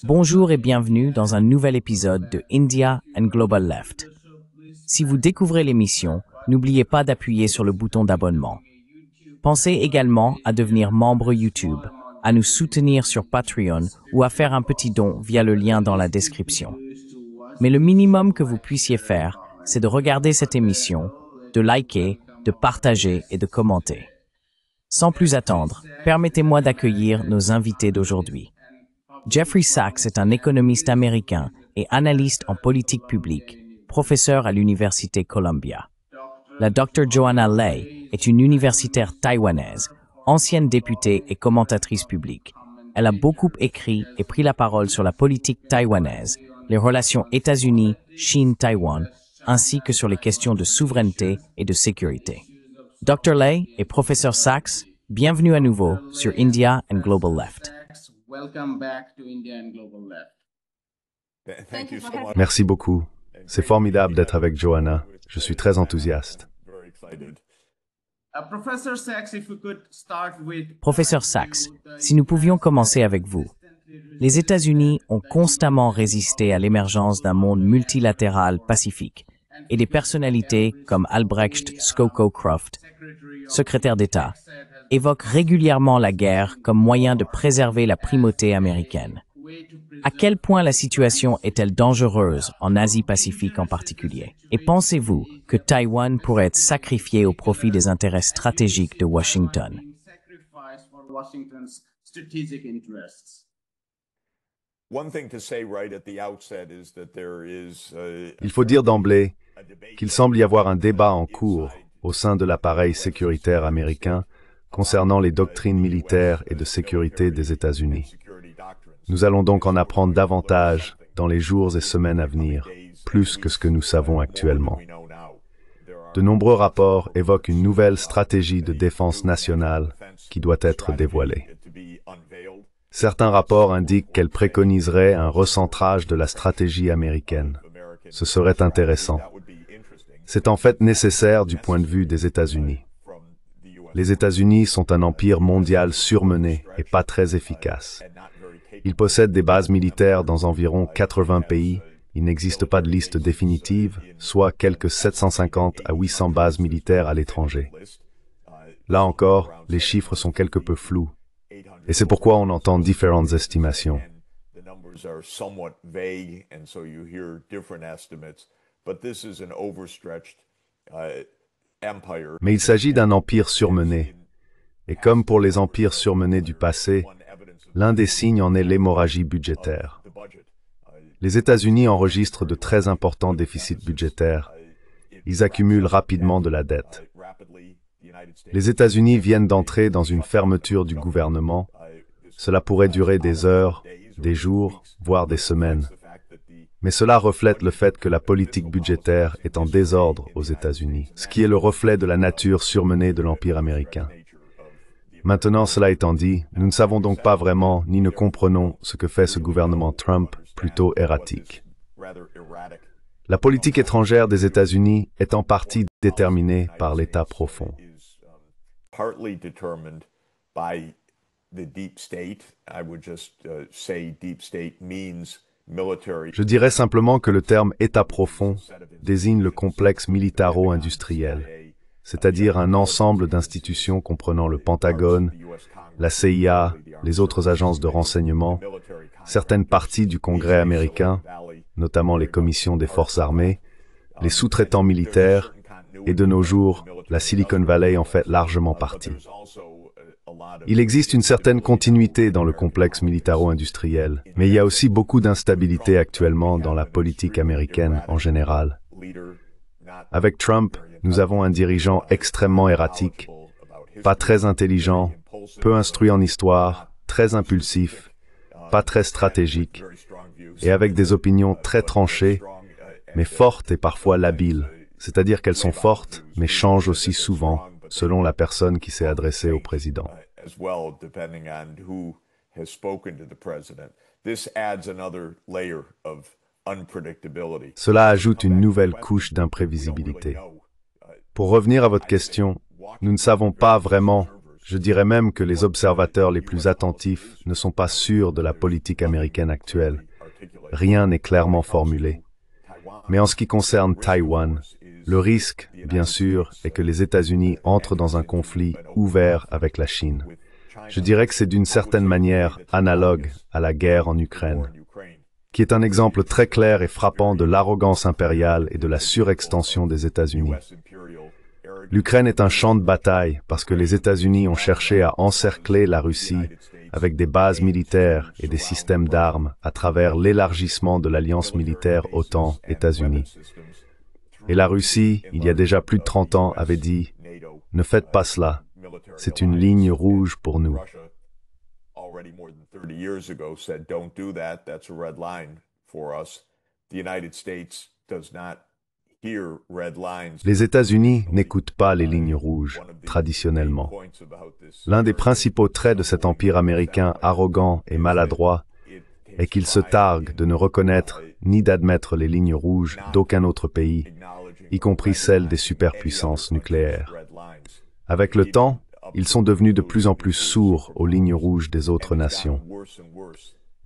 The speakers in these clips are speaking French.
Bonjour et bienvenue dans un nouvel épisode de India and Global Left. Si vous découvrez l'émission, n'oubliez pas d'appuyer sur le bouton d'abonnement. Pensez également à devenir membre YouTube, à nous soutenir sur Patreon ou à faire un petit don via le lien dans la description. Mais le minimum que vous puissiez faire, c'est de regarder cette émission, de liker, de partager et de commenter. Sans plus attendre, permettez-moi d'accueillir nos invités d'aujourd'hui. Jeffrey Sachs est un économiste américain et analyste en politique publique, professeur à l'Université Columbia. La Dr. Joanna Lay est une universitaire taïwanaise, ancienne députée et commentatrice publique. Elle a beaucoup écrit et pris la parole sur la politique taïwanaise, les relations États-Unis, Chine-Taïwan, ainsi que sur les questions de souveraineté et de sécurité. Dr. Lay et professeur Sachs, bienvenue à nouveau sur India and Global Left. Merci beaucoup. C'est formidable d'être avec Joanna. Je suis très enthousiaste. Professeur Sachs, si nous pouvions commencer avec vous. Les États-Unis ont constamment résisté à l'émergence d'un monde multilatéral pacifique et des personnalités comme Albrecht Scowcroft, secrétaire d'État, évoquent régulièrement la guerre comme moyen de préserver la primauté américaine. À quel point la situation est-elle dangereuse en Asie-Pacifique en particulier? Et pensez-vous que Taïwan pourrait être sacrifié au profit des intérêts stratégiques de Washington? Il faut dire d'emblée qu'il semble y avoir un débat en cours au sein de l'appareil sécuritaire américain concernant les doctrines militaires et de sécurité des États-Unis. Nous allons donc en apprendre davantage dans les jours et semaines à venir, plus que ce que nous savons actuellement. De nombreux rapports évoquent une nouvelle stratégie de défense nationale qui doit être dévoilée. Certains rapports indiquent qu'elle préconiserait un recentrage de la stratégie américaine. Ce serait intéressant. C'est en fait nécessaire du point de vue des États-Unis. Les États-Unis sont un empire mondial surmené et pas très efficace. Ils possèdent des bases militaires dans environ 80 pays. Il n'existe pas de liste définitive, soit quelques 750 à 800 bases militaires à l'étranger. Là encore, les chiffres sont quelque peu flous. Et c'est pourquoi on entend différentes estimations. Mais il s'agit d'un empire surmené. Et comme pour les empires surmenés du passé, l'un des signes en est l'hémorragie budgétaire. Les États-Unis enregistrent de très importants déficits budgétaires. Ils accumulent rapidement de la dette. Les États-Unis viennent d'entrer dans une fermeture du gouvernement. Cela pourrait durer des heures, des jours, voire des semaines. Mais cela reflète le fait que la politique budgétaire est en désordre aux États-Unis, ce qui est le reflet de la nature surmenée de l'Empire américain. Maintenant, cela étant dit, nous ne savons donc pas vraiment ni ne comprenons ce que fait ce gouvernement Trump, plutôt erratique. La politique étrangère des États-Unis est en partie déterminée par l'État profond. Je dirais simplement que le terme « État profond » désigne le complexe militaro-industriel, c'est-à-dire un ensemble d'institutions comprenant le Pentagone, la CIA, les autres agences de renseignement, certaines parties du Congrès américain, notamment les commissions des forces armées, les sous-traitants militaires, et de nos jours, la Silicon Valley en fait largement partie. Il existe une certaine continuité dans le complexe militaro-industriel, mais il y a aussi beaucoup d'instabilité actuellement dans la politique américaine en général. Avec Trump, nous avons un dirigeant extrêmement erratique, pas très intelligent, peu instruit en histoire, très impulsif, pas très stratégique, et avec des opinions très tranchées, mais fortes et parfois labiles, c'est-à-dire qu'elles sont fortes, mais changent aussi souvent, selon la personne qui s'est adressée au président. Cela ajoute une nouvelle couche d'imprévisibilité. Pour revenir à votre question, nous ne savons pas vraiment Je dirais même que les observateurs les plus attentifs ne sont pas sûrs de la politique américaine actuelle. Rien n'est clairement formulé. Mais en ce qui concerne Taïwan, le risque, bien sûr, est que les États-Unis entrent dans un conflit ouvert avec la Chine. Je dirais que c'est d'une certaine manière analogue à la guerre en Ukraine, qui est un exemple très clair et frappant de l'arrogance impériale et de la surextension des États-Unis. L'Ukraine est un champ de bataille parce que les États-Unis ont cherché à encercler la Russie avec des bases militaires et des systèmes d'armes à travers l'élargissement de l'alliance militaire OTAN-États-Unis. Et la Russie, il y a déjà plus de 30 ans, avait dit « Ne faites pas cela, c'est une ligne rouge pour nous ». Les États-Unis n'écoutent pas les lignes rouges, traditionnellement. L'un des principaux traits de cet empire américain arrogant et maladroit est qu'il se targue de ne reconnaître ni d'admettre les lignes rouges d'aucun autre pays, y compris celles des superpuissances nucléaires. Avec le temps, ils sont devenus de plus en plus sourds aux lignes rouges des autres nations.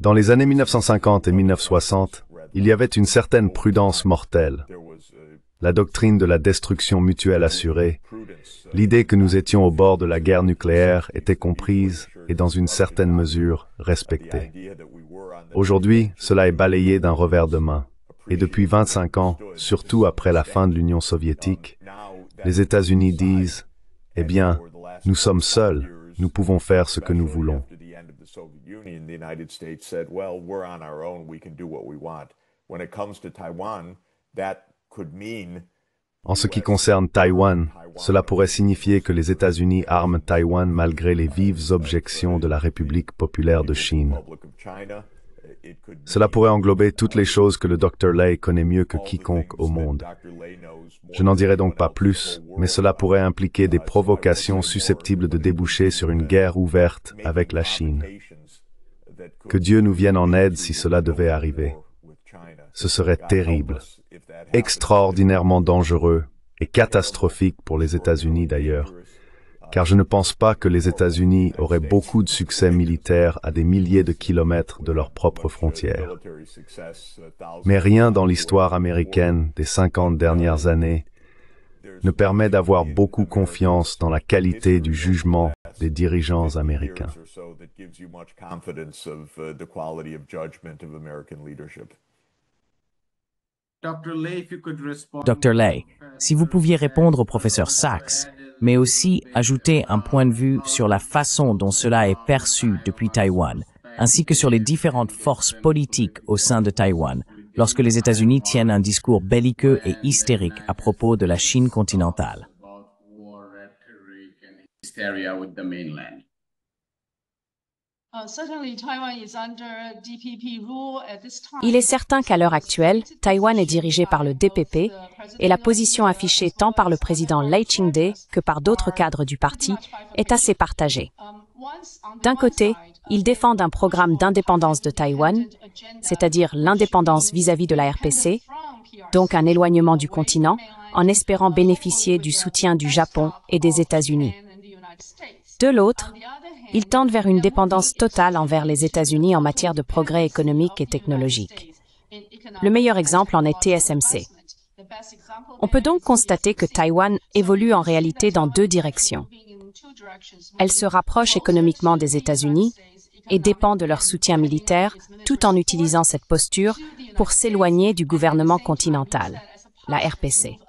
Dans les années 1950 et 1960, il y avait une certaine prudence mortelle. La doctrine de la destruction mutuelle assurée, l'idée que nous étions au bord de la guerre nucléaire était comprise et dans une certaine mesure respectée. Aujourd'hui, cela est balayé d'un revers de main. Et depuis 25 ans, surtout après la fin de l'Union soviétique, les États-Unis disent « Eh bien, nous sommes seuls, nous pouvons faire ce que nous voulons. » En ce qui concerne Taïwan, cela pourrait signifier que les États-Unis arment Taïwan malgré les vives objections de la République populaire de Chine. Cela pourrait englober toutes les choses que le Dr. Lay connaît mieux que quiconque au monde. Je n'en dirai donc pas plus, mais cela pourrait impliquer des provocations susceptibles de déboucher sur une guerre ouverte avec la Chine. Que Dieu nous vienne en aide si cela devait arriver. Ce serait terrible, extraordinairement dangereux et catastrophique pour les États-Unis d'ailleurs, car je ne pense pas que les États-Unis auraient beaucoup de succès militaires à des milliers de kilomètres de leurs propres frontières. Mais rien dans l'histoire américaine des 50 dernières années ne permet d'avoir beaucoup confiance dans la qualité du jugement des dirigeants américains. Dr. Lay, si vous pouviez répondre au professeur Sachs, mais aussi ajouter un point de vue sur la façon dont cela est perçu depuis Taïwan, ainsi que sur les différentes forces politiques au sein de Taïwan, lorsque les États-Unis tiennent un discours belliqueux et hystérique à propos de la Chine continentale. Il est certain qu'à l'heure actuelle, Taïwan est dirigé par le DPP et la position affichée tant par le président Lai Ching-te que par d'autres cadres du parti est assez partagée. D'un côté, ils défendent un programme d'indépendance de Taïwan, c'est-à-dire l'indépendance vis-à-vis de la RPC, donc un éloignement du continent, en espérant bénéficier du soutien du Japon et des États-Unis. De l'autre, ils tendent vers une dépendance totale envers les États-Unis en matière de progrès économique et technologique. Le meilleur exemple en est TSMC. On peut donc constater que Taïwan évolue en réalité dans deux directions. Elle se rapproche économiquement des États-Unis et dépend de leur soutien militaire, tout en utilisant cette posture pour s'éloigner du gouvernement continental, la RPC.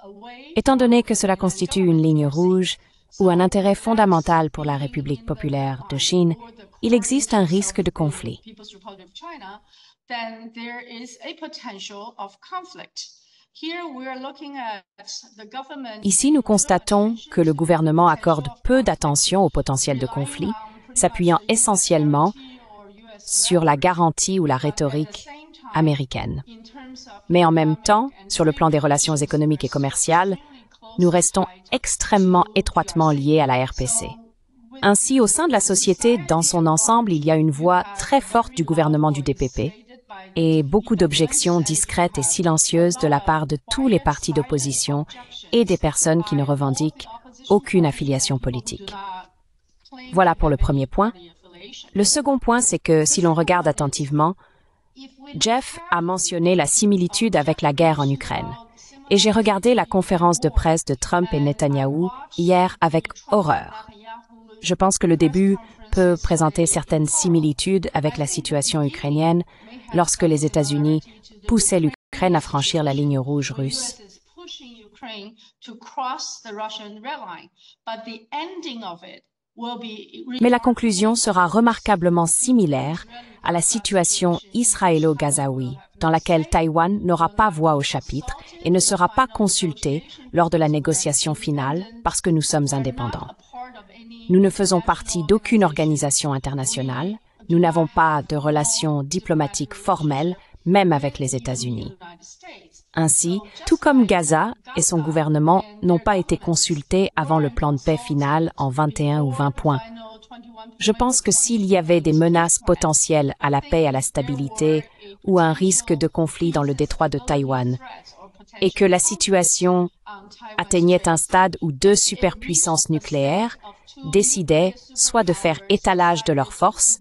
Étant donné que cela constitue une ligne rouge, ou un intérêt fondamental pour la République populaire de Chine, il existe un risque de conflit. Ici, nous constatons que le gouvernement accorde peu d'attention au potentiel de conflit, s'appuyant essentiellement sur la garantie ou la rhétorique américaine. Mais en même temps, sur le plan des relations économiques et commerciales, nous restons extrêmement étroitement liés à la RPC. Ainsi, au sein de la société, dans son ensemble, il y a une voix très forte du gouvernement du DPP et beaucoup d'objections discrètes et silencieuses de la part de tous les partis d'opposition et des personnes qui ne revendiquent aucune affiliation politique. Voilà pour le premier point. Le second point, c'est que si l'on regarde attentivement, Jeff a mentionné la similitude avec la guerre en Ukraine. Et j'ai regardé la conférence de presse de Trump et Netanyahou hier avec horreur. Je pense que le début peut présenter certaines similitudes avec la situation ukrainienne lorsque les États-Unis poussaient l'Ukraine à franchir la ligne rouge russe. Mais la conclusion sera remarquablement similaire à la situation israélo-gazaoui, dans laquelle Taïwan n'aura pas voix au chapitre et ne sera pas consulté lors de la négociation finale parce que nous sommes indépendants. Nous ne faisons partie d'aucune organisation internationale, nous n'avons pas de relations diplomatiques formelles, même avec les États-Unis. Ainsi, tout comme Gaza et son gouvernement n'ont pas été consultés avant le plan de paix final en 21 ou 20 points. Je pense que s'il y avait des menaces potentielles à la paix et à la stabilité ou un risque de conflit dans le détroit de Taïwan, et que la situation atteignait un stade où deux superpuissances nucléaires décidaient soit de faire étalage de leurs forces,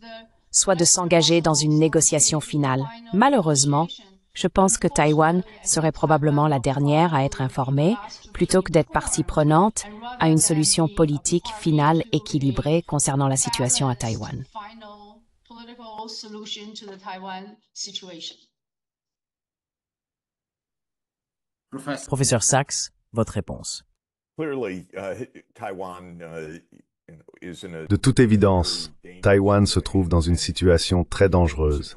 soit de s'engager dans une négociation finale. Malheureusement, je pense que Taïwan serait probablement la dernière à être informée, plutôt que d'être partie prenante à une solution politique finale équilibrée concernant la situation à Taïwan. Professeur Sachs, votre réponse. De toute évidence, Taïwan se trouve dans une situation très dangereuse.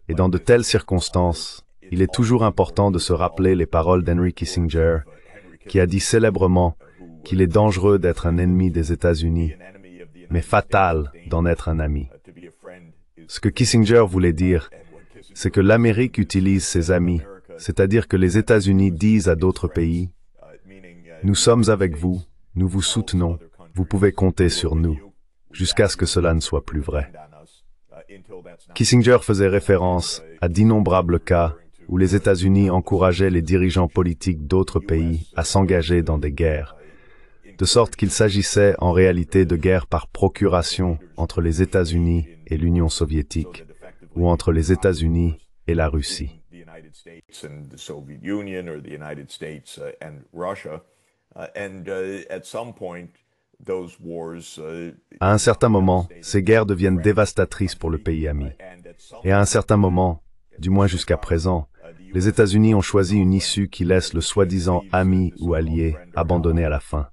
Et dans de telles circonstances, il est toujours important de se rappeler les paroles d'Henry Kissinger, qui a dit célèbrement qu'il est dangereux d'être un ennemi des États-Unis, mais fatal d'en être un ami. Ce que Kissinger voulait dire, c'est que l'Amérique utilise ses amis, c'est-à-dire que les États-Unis disent à d'autres pays « Nous sommes avec vous, nous vous soutenons, vous pouvez compter sur nous », jusqu'à ce que cela ne soit plus vrai. Kissinger faisait référence à d'innombrables cas où les États-Unis encourageaient les dirigeants politiques d'autres pays à s'engager dans des guerres, de sorte qu'il s'agissait en réalité de guerres par procuration entre les États-Unis et l'Union soviétique, ou entre les États-Unis et la Russie. À un certain moment, ces guerres deviennent dévastatrices pour le pays ami. Et à un certain moment, du moins jusqu'à présent, les États-Unis ont choisi une issue qui laisse le soi-disant ami ou allié abandonné à la fin.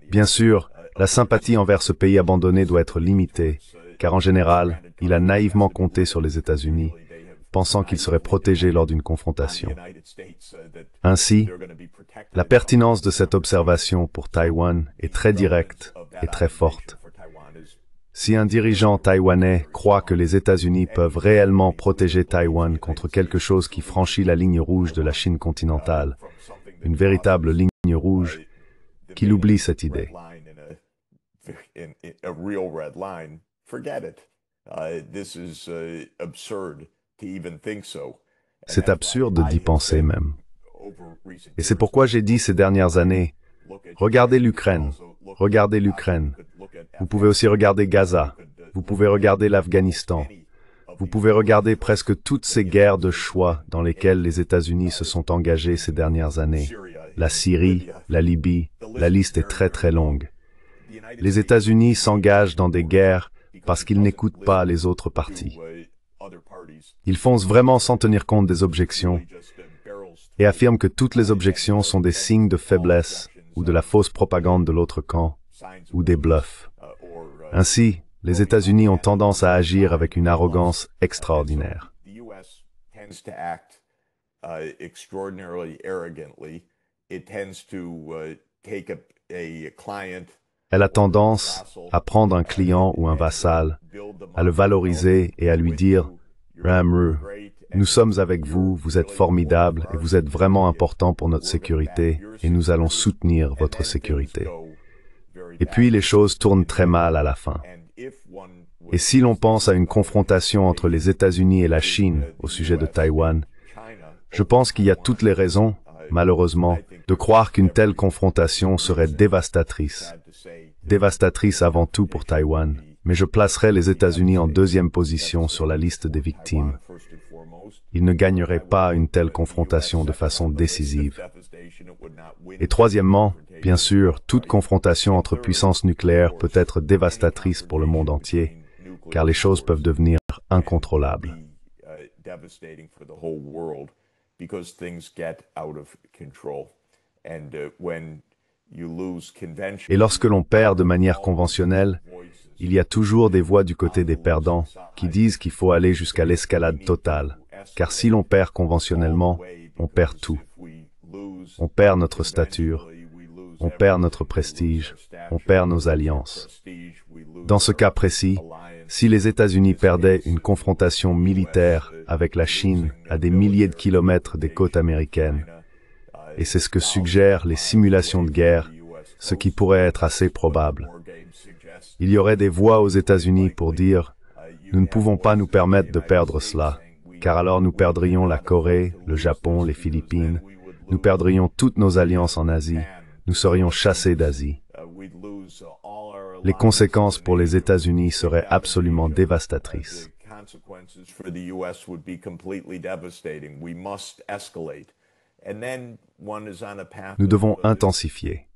Bien sûr, la sympathie envers ce pays abandonné doit être limitée, car en général, il a naïvement compté sur les États-Unis, pensant qu'il serait protégé lors d'une confrontation. Ainsi, la pertinence de cette observation pour Taïwan est très directe et très forte. Si un dirigeant taïwanais croit que les États-Unis peuvent réellement protéger Taïwan contre quelque chose qui franchit la ligne rouge de la Chine continentale, une véritable ligne rouge, qu'il oublie cette idée. C'est absurde d'y penser même. Et c'est pourquoi j'ai dit ces dernières années, regardez l'Ukraine, regardez l'Ukraine. Vous pouvez aussi regarder Gaza, vous pouvez regarder l'Afghanistan, vous pouvez regarder presque toutes ces guerres de choix dans lesquelles les États-Unis se sont engagés ces dernières années. La Syrie, la Libye, la liste est très très longue. Les États-Unis s'engagent dans des guerres parce qu'ils n'écoutent pas les autres parties. Ils foncent vraiment sans tenir compte des objections et affirment que toutes les objections sont des signes de faiblesse ou de la fausse propagande de l'autre camp ou des bluffs. Ainsi, les États-Unis ont tendance à agir avec une arrogance extraordinaire. Elle a tendance à prendre un client ou un vassal, à le valoriser et à lui dire « Ramru, nous sommes avec vous, vous êtes formidables et vous êtes vraiment important pour notre sécurité et nous allons soutenir votre sécurité. » Et puis les choses tournent très mal à la fin. Et si l'on pense à une confrontation entre les États-Unis et la Chine au sujet de Taïwan, je pense qu'il y a toutes les raisons, malheureusement, de croire qu'une telle confrontation serait dévastatrice. Dévastatrice avant tout pour Taïwan, mais je placerai les États-Unis en deuxième position sur la liste des victimes. Ils ne gagneraient pas une telle confrontation de façon décisive. Et troisièmement, bien sûr, toute confrontation entre puissances nucléaires peut être dévastatrice pour le monde entier, car les choses peuvent devenir incontrôlables. Et lorsque l'on perd de manière conventionnelle, il y a toujours des voix du côté des perdants qui disent qu'il faut aller jusqu'à l'escalade totale, car si l'on perd conventionnellement, on perd tout. On perd notre stature, on perd notre prestige, on perd nos alliances. Dans ce cas précis, si les États-Unis perdaient une confrontation militaire avec la Chine à des milliers de kilomètres des côtes américaines, et c'est ce que suggèrent les simulations de guerre, ce qui pourrait être assez probable. Il y aurait des voix aux États-Unis pour dire « Nous ne pouvons pas nous permettre de perdre cela, car alors nous perdrions la Corée, le Japon, les Philippines, nous perdrions toutes nos alliances en Asie, nous serions chassés d'Asie. » Les conséquences pour les États-Unis seraient absolument dévastatrices. Nous devons intensifier.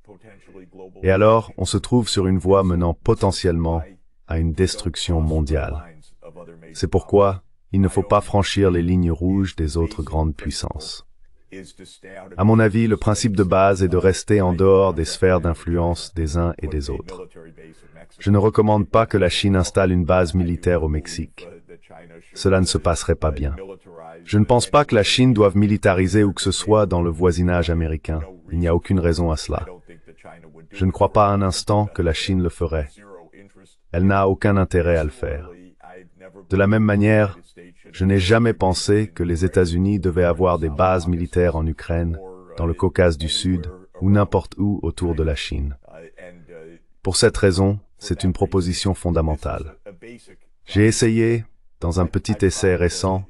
Et alors, on se trouve sur une voie menant potentiellement à une destruction mondiale. C'est pourquoi il ne faut pas franchir les lignes rouges des autres grandes puissances. À mon avis, le principe de base est de rester en dehors des sphères d'influence des uns et des autres. Je ne recommande pas que la Chine installe une base militaire au Mexique. Cela ne se passerait pas bien. Je ne pense pas que la Chine doive militariser où que ce soit dans le voisinage américain. Il n'y a aucune raison à cela. Je ne crois pas un instant que la Chine le ferait. Elle n'a aucun intérêt à le faire. De la même manière, je n'ai jamais pensé que les États-Unis devaient avoir des bases militaires en Ukraine, dans le Caucase du Sud, ou n'importe où autour de la Chine. Pour cette raison, c'est une proposition fondamentale. J'ai essayé, dans un petit essai récent,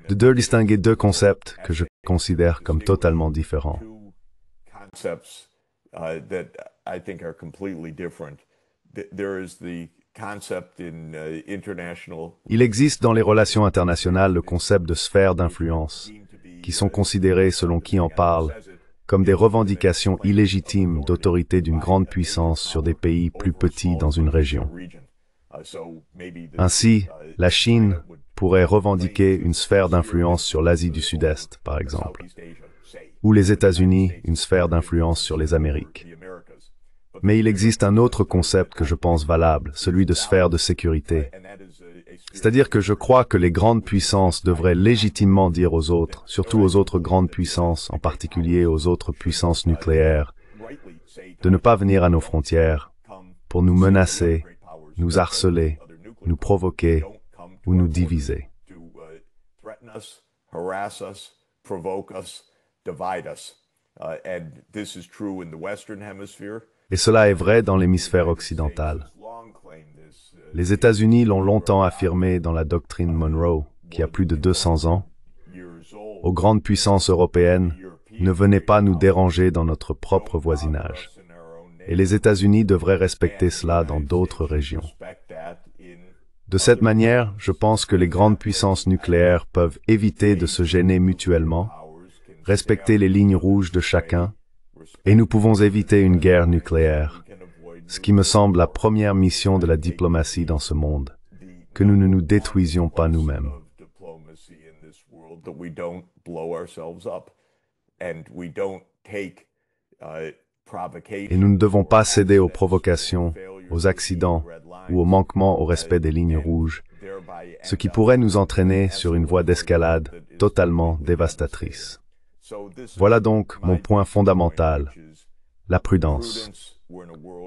de distinguer deux concepts que je considère comme totalement différents. Il existe dans les relations internationales le concept de sphère d'influence, qui sont considérées, selon qui en parle, comme des revendications illégitimes d'autorité d'une grande puissance sur des pays plus petits dans une région. Ainsi, la Chine pourrait revendiquer une sphère d'influence sur l'Asie du Sud-Est, par exemple, ou les États-Unis une sphère d'influence sur les Amériques. Mais il existe un autre concept que je pense valable, celui de sphère de sécurité. C'est-à-dire que je crois que les grandes puissances devraient légitimement dire aux autres, surtout aux autres grandes puissances, en particulier aux autres puissances nucléaires, de ne pas venir à nos frontières pour nous menacer, nous harceler, nous provoquer ou nous diviser. Et cela est vrai dans l'hémisphère occidental. Les États-Unis l'ont longtemps affirmé dans la doctrine Monroe, qui a plus de 200 ans. Aux grandes puissances européennes, ne venez pas nous déranger dans notre propre voisinage. Et les États-Unis devraient respecter cela dans d'autres régions. De cette manière, je pense que les grandes puissances nucléaires peuvent éviter de se gêner mutuellement, respecter les lignes rouges de chacun, et nous pouvons éviter une guerre nucléaire, ce qui me semble la première mission de la diplomatie dans ce monde, que nous ne nous détruisions pas nous-mêmes. Et nous ne devons pas céder aux provocations, aux accidents ou au manquement au respect des lignes rouges, ce qui pourrait nous entraîner sur une voie d'escalade totalement dévastatrice. Voilà donc mon point fondamental, la prudence.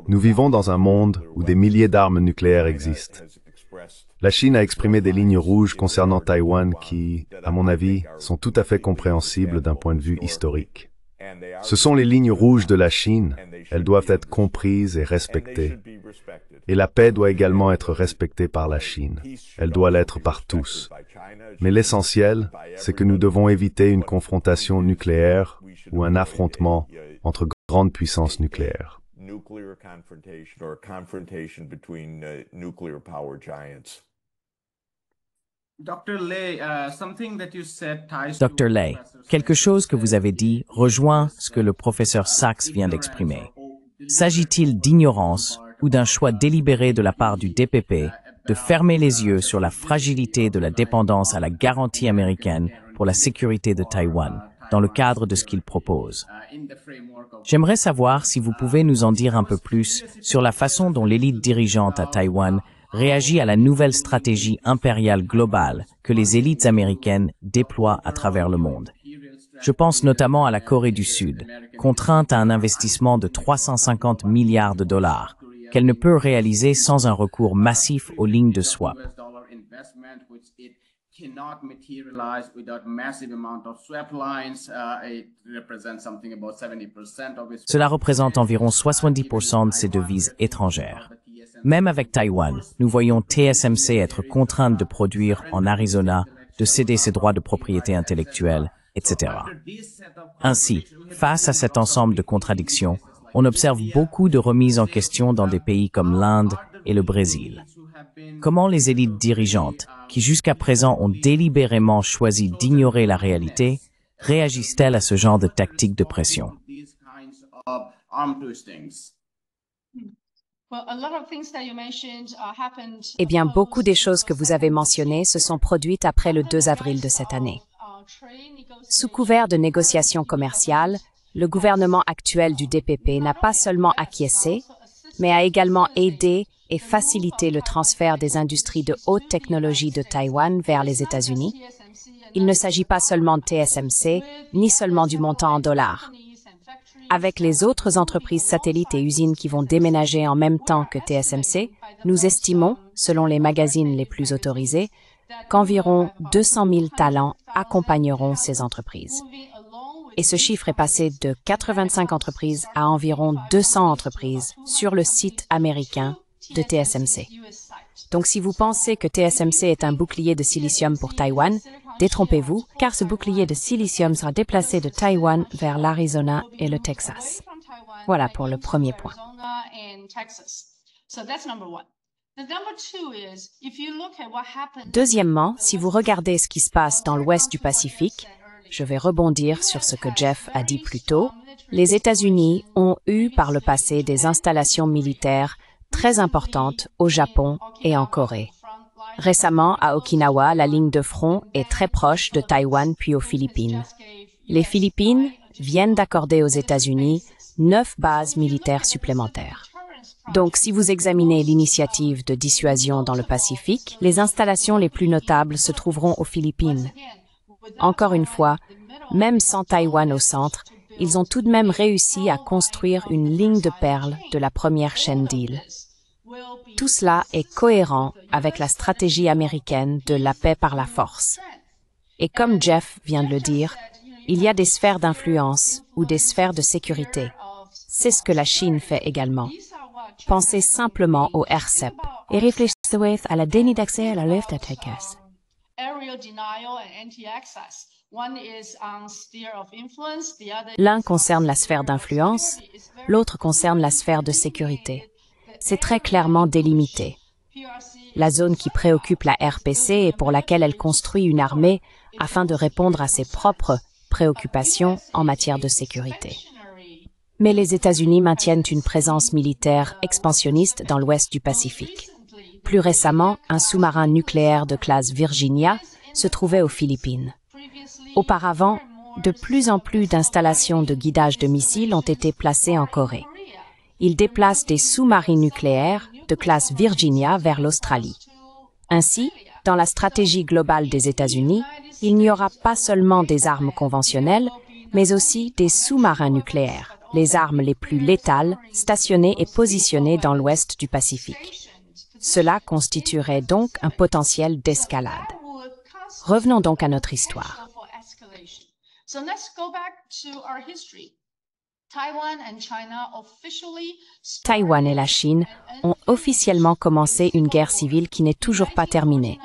Nous vivons dans un monde où des milliers d'armes nucléaires existent. La Chine a exprimé des lignes rouges concernant Taïwan qui, à mon avis, sont tout à fait compréhensibles d'un point de vue historique. Ce sont les lignes rouges de la Chine, elles doivent être comprises et respectées. Et la paix doit également être respectée par la Chine. Elle doit l'être par tous. Mais l'essentiel, c'est que nous devons éviter une confrontation nucléaire ou un affrontement entre grandes puissances nucléaires. Nuclear confrontation or confrontation between nuclear power giants. Dr. Lay, quelque chose que vous avez dit rejoint ce que le professeur Sachs vient d'exprimer. S'agit-il d'ignorance ou d'un choix délibéré de la part du DPP de fermer les yeux sur la fragilité de la dépendance à la garantie américaine pour la sécurité de Taïwan, dans le cadre de ce qu'il propose? J'aimerais savoir si vous pouvez nous en dire un peu plus sur la façon dont l'élite dirigeante à Taïwan réagit à la nouvelle stratégie impériale globale que les élites américaines déploient à travers le monde. Je pense notamment à la Corée du Sud, contrainte à un investissement de 350 milliards de dollars, qu'elle ne peut réaliser sans un recours massif aux lignes de swap. Cela représente environ 70% de ses devises étrangères. Même avec Taïwan, nous voyons TSMC être contrainte de produire en Arizona, de céder ses droits de propriété intellectuelle, etc. Ainsi, face à cet ensemble de contradictions, on observe beaucoup de remises en question dans des pays comme l'Inde et le Brésil. Comment les élites dirigeantes, qui jusqu'à présent ont délibérément choisi d'ignorer la réalité, réagissent-elles à ce genre de tactique de pression? Eh bien, beaucoup des choses que vous avez mentionnées se sont produites après le 2 avril de cette année. Sous couvert de négociations commerciales, le gouvernement actuel du DPP n'a pas seulement acquiescé, mais a également aidé et facilité le transfert des industries de haute technologie de Taïwan vers les États-Unis. Il ne s'agit pas seulement de TSMC, ni seulement du montant en dollars. Avec les autres entreprises satellites et usines qui vont déménager en même temps que TSMC, nous estimons, selon les magazines les plus autorisés, qu'environ 200 000 talents accompagneront ces entreprises. Et ce chiffre est passé de 85 entreprises à environ 200 entreprises sur le site américain de TSMC. Donc si vous pensez que TSMC est un bouclier de silicium pour Taïwan, détrompez-vous, car ce bouclier de silicium sera déplacé de Taïwan vers l'Arizona et le Texas. Voilà pour le premier point. Deuxièmement, si vous regardez ce qui se passe dans l'ouest du Pacifique, je vais rebondir sur ce que Jeff a dit plus tôt, les États-Unis ont eu par le passé des installations militaires très importantes au Japon et en Corée. Récemment, à Okinawa, la ligne de front est très proche de Taïwan puis aux Philippines. Les Philippines viennent d'accorder aux États-Unis 9 bases militaires supplémentaires. Donc, si vous examinez l'initiative de dissuasion dans le Pacifique, les installations les plus notables se trouveront aux Philippines. Encore une fois, même sans Taïwan au centre, ils ont tout de même réussi à construire une ligne de perles de la première chaîne d'îles. Tout cela est cohérent avec la stratégie américaine de la paix par la force. Et comme Jeff vient de le dire, il y a des sphères d'influence ou des sphères de sécurité. C'est ce que la Chine fait également. Pensez simplement au RCEP et réfléchissez à la déni d'accès à la left attackers. L'un concerne la sphère d'influence, l'autre concerne la sphère de sécurité. C'est très clairement délimité. La zone qui préoccupe la RPC et pour laquelle elle construit une armée afin de répondre à ses propres préoccupations en matière de sécurité. Mais les États-Unis maintiennent une présence militaire expansionniste dans l'ouest du Pacifique. Plus récemment, un sous-marin nucléaire de classe Virginia se trouvait aux Philippines. Auparavant, de plus en plus d'installations de guidage de missiles ont été placées en Corée. Ils déplacent des sous-marins nucléaires de classe Virginia vers l'Australie. Ainsi, dans la stratégie globale des États-Unis, il n'y aura pas seulement des armes conventionnelles, mais aussi des sous-marins nucléaires, les armes les plus létales, stationnées et positionnées dans l'ouest du Pacifique. Cela constituerait donc un potentiel d'escalade. Revenons donc à notre histoire. Taïwan et la Chine ont officiellement commencé une guerre civile qui n'est toujours pas terminée.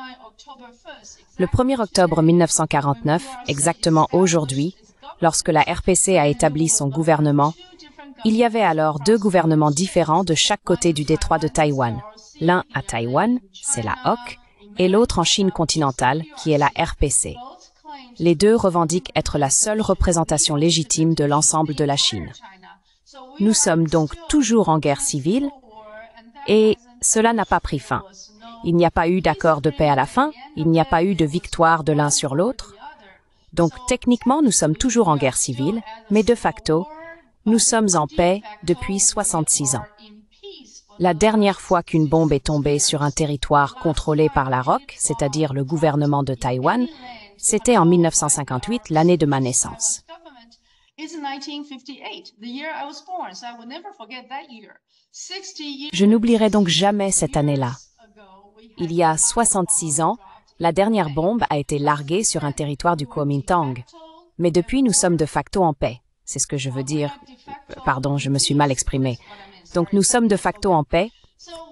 Le 1er octobre 1949, exactement aujourd'hui, lorsque la RPC a établi son gouvernement, Il y avait alors deux gouvernements différents de chaque côté du détroit de Taïwan. L'un à Taïwan, c'est la HOC, et l'autre en Chine continentale, qui est la RPC. Les deux revendiquent être la seule représentation légitime de l'ensemble de la Chine. Nous sommes donc toujours en guerre civile, et cela n'a pas pris fin. Il n'y a pas eu d'accord de paix à la fin, il n'y a pas eu de victoire de l'un sur l'autre. Donc techniquement, nous sommes toujours en guerre civile, mais de facto, nous sommes en paix depuis 66 ans. La dernière fois qu'une bombe est tombée sur un territoire contrôlé par la ROC, c'est-à-dire le gouvernement de Taïwan, c'était en 1958, l'année de ma naissance. Je n'oublierai donc jamais cette année-là. Il y a 66 ans, la dernière bombe a été larguée sur un territoire du Kuomintang. Mais depuis, nous sommes de facto en paix. C'est ce que je veux dire. Pardon, je me suis mal exprimée. Donc nous sommes de facto en paix.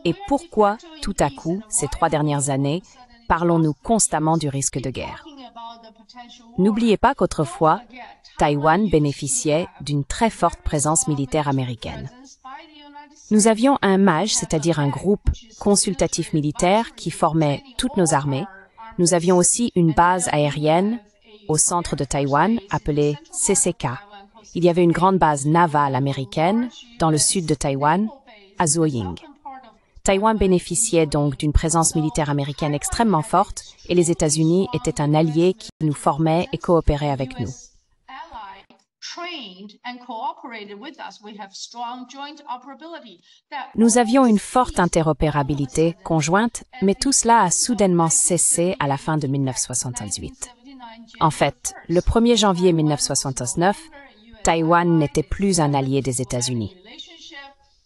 Et pourquoi, tout à coup, ces 3 dernières années, parlons-nous constamment du risque de guerre? N'oubliez pas qu'autrefois, Taïwan bénéficiait d'une très forte présence militaire américaine. Nous avions un MAJ, c'est-à-dire un groupe consultatif militaire qui formait toutes nos armées. Nous avions aussi une base aérienne au centre de Taïwan appelée CCK. Il y avait une grande base navale américaine dans le sud de Taïwan, à Zuoying. Taïwan bénéficiait donc d'une présence militaire américaine extrêmement forte et les États-Unis étaient un allié qui nous formait et coopérait avec nous. Nous avions une forte interopérabilité conjointe, mais tout cela a soudainement cessé à la fin de 1978. En fait, le 1er janvier 1969, Taïwan n'était plus un allié des États-Unis.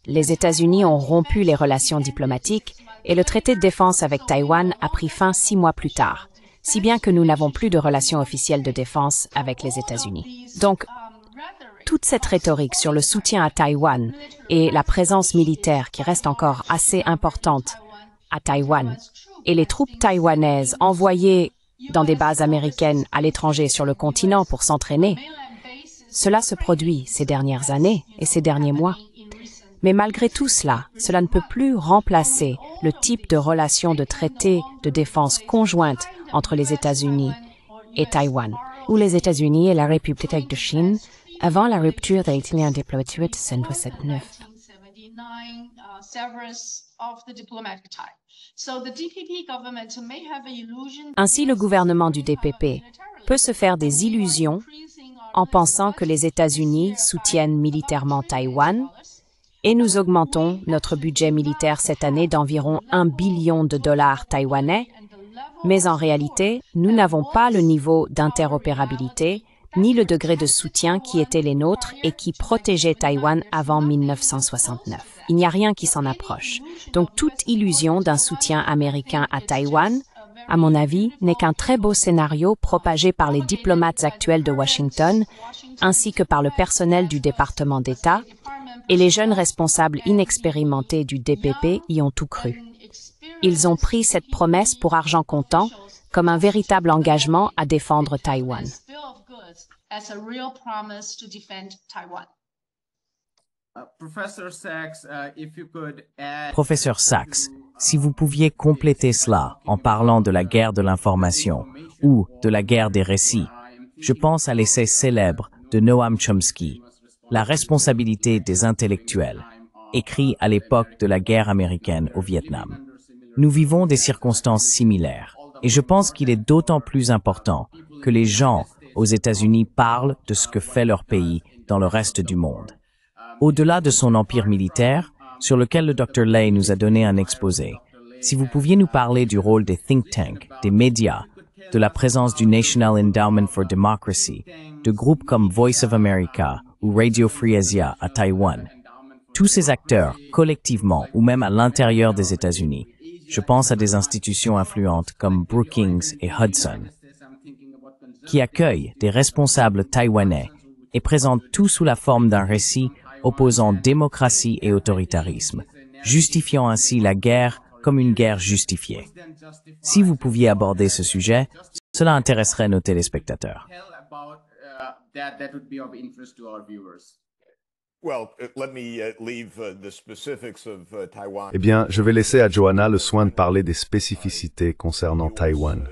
Les États-Unis ont rompu les relations diplomatiques et le traité de défense avec Taïwan a pris fin 6 mois plus tard, si bien que nous n'avons plus de relations officielles de défense avec les États-Unis. Donc, toute cette rhétorique sur le soutien à Taïwan et la présence militaire qui reste encore assez importante à Taïwan et les troupes taïwanaises envoyées dans des bases américaines à l'étranger sur le continent pour s'entraîner, cela se produit ces dernières années et ces derniers mois. Mais malgré tout cela, cela ne peut plus remplacer le type de relation de traité de défense conjointe entre les États-Unis et Taïwan, ou les États-Unis et la République de Chine avant la rupture des liens diplomatiques de 1969. Ainsi, le gouvernement du DPP peut se faire des illusions en pensant que les États-Unis soutiennent militairement Taïwan et nous augmentons notre budget militaire cette année d'environ $1 billion taïwanais, mais en réalité, nous n'avons pas le niveau d'interopérabilité ni le degré de soutien qui étaient les nôtres et qui protégeaient Taïwan avant 1969. Il n'y a rien qui s'en approche. Donc toute illusion d'un soutien américain à Taïwan, à mon avis, n'est qu'un très beau scénario propagé par les diplomates actuels de Washington, ainsi que par le personnel du département d'État, et les jeunes responsables inexpérimentés du DPP y ont tout cru. Ils ont pris cette promesse pour argent comptant comme un véritable engagement à défendre Taïwan. Professeur Sachs, si vous pouviez compléter cela en parlant de la guerre de l'information ou de la guerre des récits, je pense à l'essai célèbre de Noam Chomsky, La responsabilité des intellectuels, écrit à l'époque de la guerre américaine au Vietnam. Nous vivons des circonstances similaires, et je pense qu'il est d'autant plus important que les gens aux États-Unis parlent de ce que fait leur pays dans le reste du monde. Au-delà de son empire militaire, sur lequel le Dr. Lay nous a donné un exposé, si vous pouviez nous parler du rôle des think tanks, des médias, de la présence du National Endowment for Democracy, de groupes comme Voice of America ou Radio Free Asia à Taïwan, tous ces acteurs, collectivement ou même à l'intérieur des États-Unis, je pense à des institutions influentes comme Brookings et Hudson, qui accueillent des responsables taïwanais et présentent tout sous la forme d'un récit opposant démocratie et autoritarisme, justifiant ainsi la guerre comme une guerre justifiée. Si vous pouviez aborder ce sujet, cela intéresserait nos téléspectateurs. Eh bien, je vais laisser à Joanna le soin de parler des spécificités concernant Taïwan.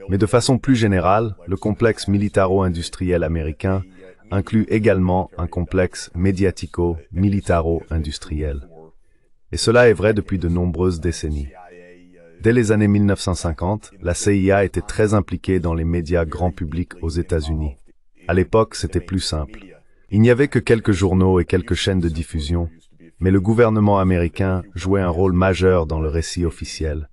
Mais de façon plus générale, le complexe militaro-industriel américain inclut également un complexe médiatico-militaro-industriel. Et cela est vrai depuis de nombreuses décennies. Dès les années 1950, la CIA était très impliquée dans les médias grand public aux États-Unis. À l'époque, c'était plus simple. Il n'y avait que quelques journaux et quelques chaînes de diffusion, mais le gouvernement américain jouait un rôle majeur dans le récit officiel,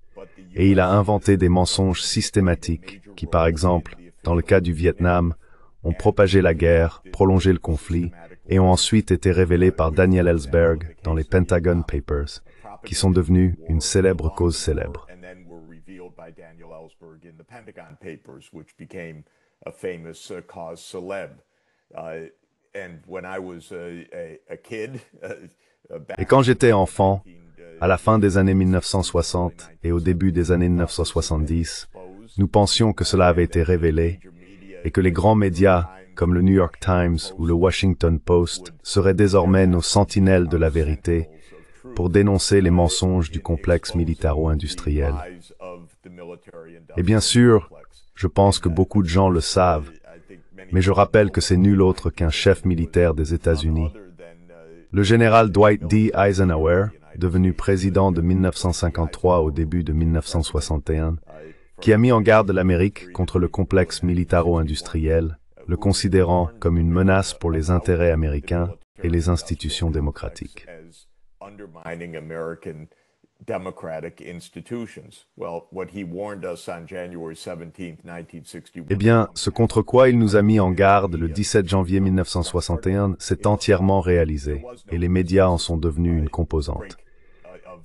et il a inventé des mensonges systématiques qui, par exemple, dans le cas du Vietnam, ont propagé la guerre, prolongé le conflit, et ont ensuite été révélés par Daniel Ellsberg dans les Pentagon Papers, qui sont devenus une célèbre cause célèbre. Et quand j'étais enfant, à la fin des années 1960 et au début des années 1970, nous pensions que cela avait été révélé et que les grands médias, comme le New York Times ou le Washington Post, seraient désormais nos sentinelles de la vérité pour dénoncer les mensonges du complexe militaro-industriel. Et bien sûr, je pense que beaucoup de gens le savent, mais je rappelle que c'est nul autre qu'un chef militaire des États-Unis, le général Dwight D. Eisenhower, devenu président de 1953 au début de 1961, qui a mis en garde l'Amérique contre le complexe militaro-industriel, le considérant comme une menace pour les intérêts américains et les institutions démocratiques. Eh bien, ce contre quoi il nous a mis en garde le 17 janvier 1961 s'est entièrement réalisé, et les médias en sont devenus une composante.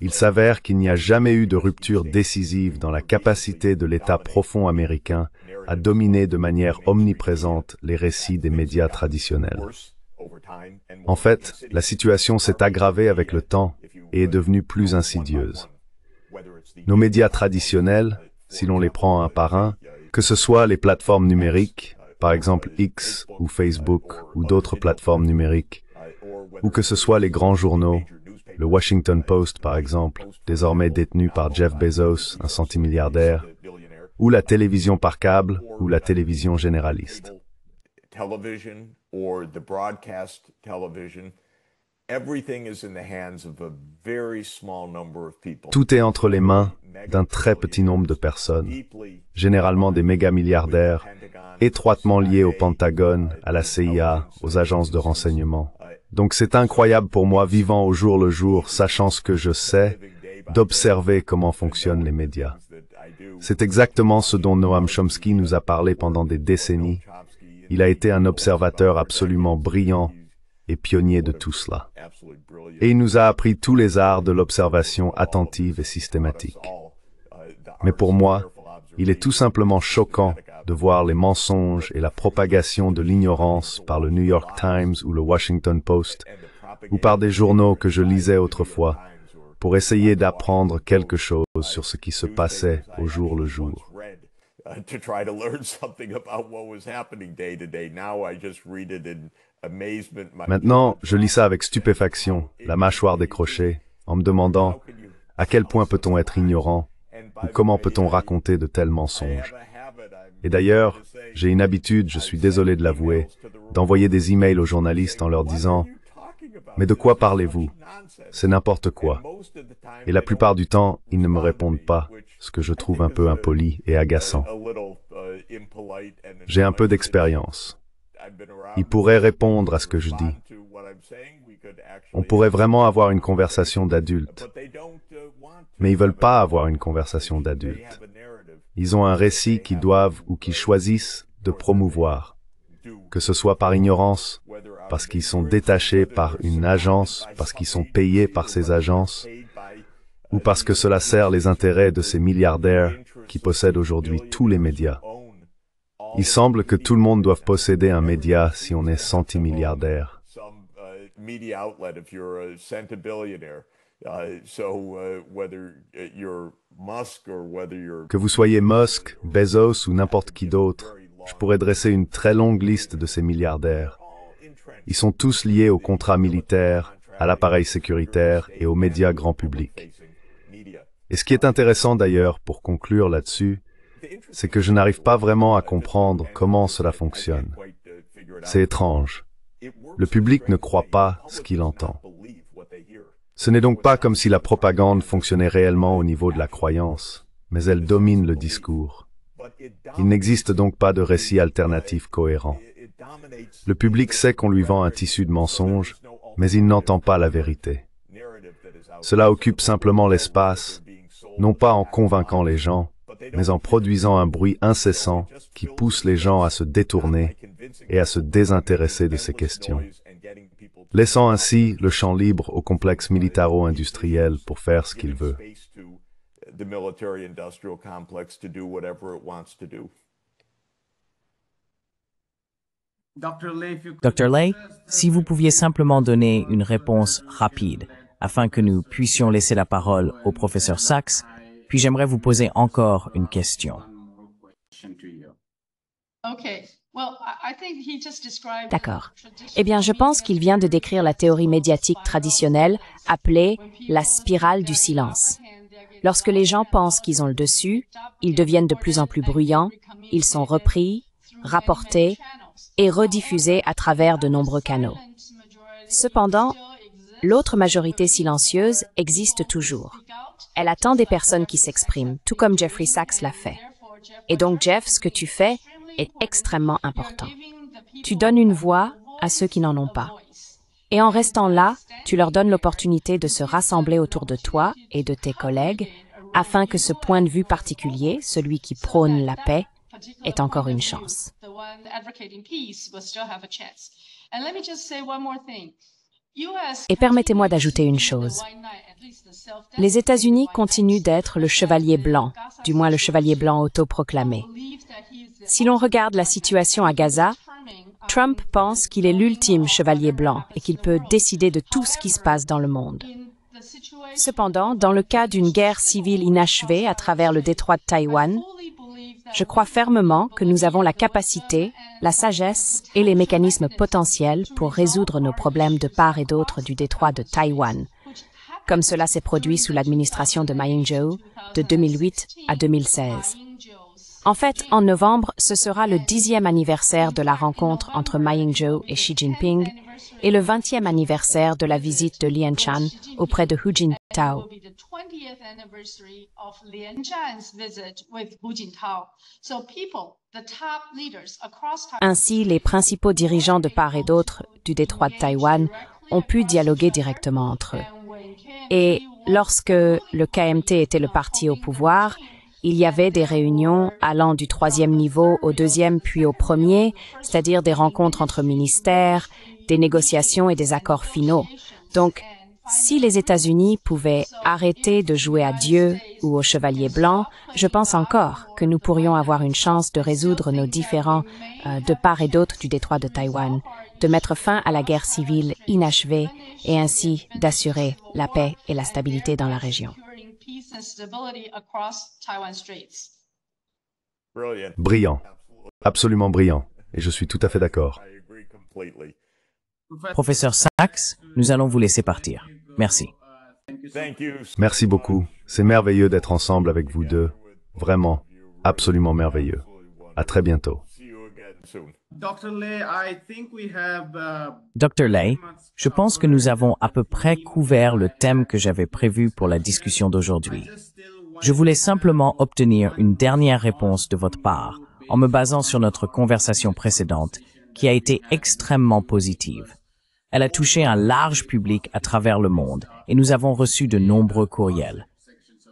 Il s'avère qu'il n'y a jamais eu de rupture décisive dans la capacité de l'État profond américain à dominer de manière omniprésente les récits des médias traditionnels. En fait, la situation s'est aggravée avec le temps et est devenue plus insidieuse. Nos médias traditionnels, si l'on les prend un par un, que ce soit les plateformes numériques, par exemple X ou Facebook ou d'autres plateformes numériques, ou que ce soit les grands journaux, le Washington Post par exemple, désormais détenu par Jeff Bezos, un centimilliardaire, ou la télévision par câble ou la télévision généraliste. Tout est entre les mains d'un très petit nombre de personnes, généralement des méga-milliardaires, étroitement liés au Pentagone, à la CIA, aux agences de renseignement. Donc c'est incroyable pour moi, vivant au jour le jour, sachant ce que je sais, d'observer comment fonctionnent les médias. C'est exactement ce dont Noam Chomsky nous a parlé pendant des décennies. Il a été un observateur absolument brillant et pionnier de tout cela. Et il nous a appris tous les arts de l'observation attentive et systématique. Mais pour moi, il est tout simplement choquant de voir les mensonges et la propagation de l'ignorance par le New York Times ou le Washington Post, ou par des journaux que je lisais autrefois, pour essayer d'apprendre quelque chose sur ce qui se passait au jour le jour. Maintenant, je lis ça avec stupéfaction, la mâchoire décrochée, en me demandant à quel point peut-on être ignorant ou comment peut-on raconter de tels mensonges. Et d'ailleurs, j'ai une habitude, je suis désolé de l'avouer, d'envoyer des emails aux journalistes en leur disant « Mais de quoi parlez-vous? C'est n'importe quoi. » Et la plupart du temps, ils ne me répondent pas, ce que je trouve un peu impoli et agaçant. J'ai un peu d'expérience. Ils pourraient répondre à ce que je dis. On pourrait vraiment avoir une conversation d'adulte. Mais ils veulent pas avoir une conversation d'adulte. Ils ont un récit qu'ils doivent ou qu'ils choisissent de promouvoir. Que ce soit par ignorance, parce qu'ils sont détachés par une agence, parce qu'ils sont payés par ces agences, ou parce que cela sert les intérêts de ces milliardaires qui possèdent aujourd'hui tous les médias. Il semble que tout le monde doive posséder un média si on est centimilliardaire. Que vous soyez Musk, Bezos ou n'importe qui d'autre, je pourrais dresser une très longue liste de ces milliardaires. Ils sont tous liés aux contrats militaires, à l'appareil sécuritaire et aux médias grand public. Et ce qui est intéressant d'ailleurs, pour conclure là-dessus, c'est que je n'arrive pas vraiment à comprendre comment cela fonctionne. C'est étrange. Le public ne croit pas ce qu'il entend. Ce n'est donc pas comme si la propagande fonctionnait réellement au niveau de la croyance, mais elle domine le discours. Il n'existe donc pas de récit alternatif cohérent. Le public sait qu'on lui vend un tissu de mensonges, mais il n'entend pas la vérité. Cela occupe simplement l'espace, non pas en convainquant les gens, mais en produisant un bruit incessant qui pousse les gens à se détourner et à se désintéresser de ces questions, laissant ainsi le champ libre au complexe militaro-industriel pour faire ce qu'il veut. Dr. Lay, si vous pouviez simplement donner une réponse rapide, afin que nous puissions laisser la parole au professeur Sachs, puis j'aimerais vous poser encore une question. D'accord. Eh bien, je pense qu'il vient de décrire la théorie médiatique traditionnelle appelée la spirale du silence. Lorsque les gens pensent qu'ils ont le dessus, ils deviennent de plus en plus bruyants, ils sont repris, rapportés et rediffusés à travers de nombreux canaux. Cependant, l'autre majorité silencieuse existe toujours. Elle attend des personnes qui s'expriment, tout comme Jeffrey Sachs l'a fait. Et donc, Jeff, ce que tu fais est extrêmement important. Tu donnes une voix à ceux qui n'en ont pas. Et en restant là, tu leur donnes l'opportunité de se rassembler autour de toi et de tes collègues afin que ce point de vue particulier, celui qui prône la paix, ait encore une chance. Et permettez-moi d'ajouter une chose. Les États-Unis continuent d'être le chevalier blanc, du moins le chevalier blanc autoproclamé. Si l'on regarde la situation à Gaza, Trump pense qu'il est l'ultime chevalier blanc et qu'il peut décider de tout ce qui se passe dans le monde. Cependant, dans le cas d'une guerre civile inachevée à travers le détroit de Taïwan, je crois fermement que nous avons la capacité, la sagesse et les mécanismes potentiels pour résoudre nos problèmes de part et d'autre du détroit de Taïwan, comme cela s'est produit sous l'administration de Ma Ying-jeou de 2008 à 2016. En fait, en novembre, ce sera le 10e anniversaire de la rencontre entre Ma Ying-jeou et Xi Jinping et le 20e anniversaire de la visite de Li Qiang auprès de Hu Jintao. Ainsi, les principaux dirigeants de part et d'autre du détroit de Taïwan ont pu dialoguer directement entre eux. Et lorsque le KMT était le parti au pouvoir, il y avait des réunions allant du 3e niveau au 2e puis au 1er, c'est-à-dire des rencontres entre ministères, des négociations et des accords finaux. Donc, si les États-Unis pouvaient arrêter de jouer à Dieu ou au chevalier blanc, je pense encore que nous pourrions avoir une chance de résoudre nos différends de part et d'autre du détroit de Taïwan, de mettre fin à la guerre civile inachevée et ainsi d'assurer la paix et la stabilité dans la région. Brillant. Absolument brillant. Et je suis tout à fait d'accord. Professeur Sachs, nous allons vous laisser partir. Merci. Merci beaucoup. C'est merveilleux d'être ensemble avec vous deux. Vraiment, absolument merveilleux. À très bientôt. Dr. Lay, je pense que nous avons à peu près couvert le thème que j'avais prévu pour la discussion d'aujourd'hui. Je voulais simplement obtenir une dernière réponse de votre part en me basant sur notre conversation précédente qui a été extrêmement positive. Elle a touché un large public à travers le monde et nous avons reçu de nombreux courriels.